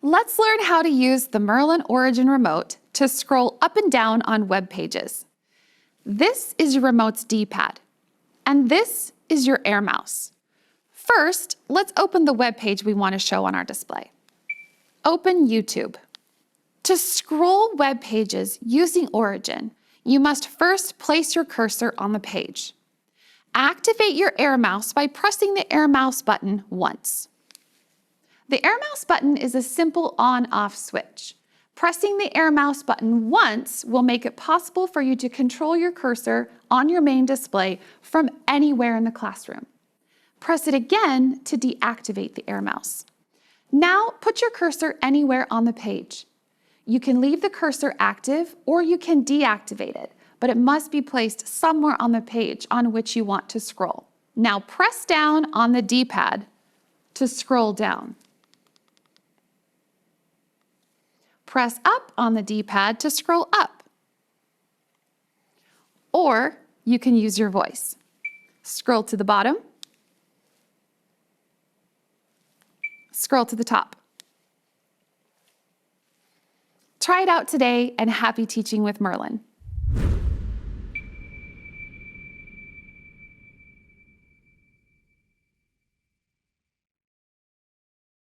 Let's learn how to use the Merlyn Origin remote to scroll up and down on web pages. This is your remote's D-pad, and this is your air mouse. First, let's open the web page we want to show on our display. Open YouTube. To scroll web pages using Origin, you must first place your cursor on the page. Activate your air mouse by pressing the air mouse button once. The air mouse button is a simple on-off switch. Pressing the air mouse button once will make it possible for you to control your cursor on your main display from anywhere in the classroom. Press it again to deactivate the air mouse. Now put your cursor anywhere on the page. You can leave the cursor active or you can deactivate it, but it must be placed somewhere on the page on which you want to scroll. Now press down on the D-pad to scroll down. Press up on the D-pad to scroll up. Or you can use your voice. Scroll to the bottom. Scroll to the top. Try it out today and happy teaching with Merlyn.